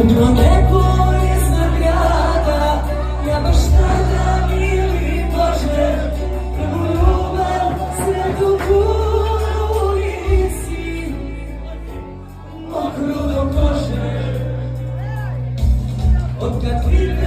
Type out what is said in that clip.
Umro neko iz nagrada, ja baš tada, mili Bože, prvu ljubav svetu puno ulici, mokru do kože. Od kad vidite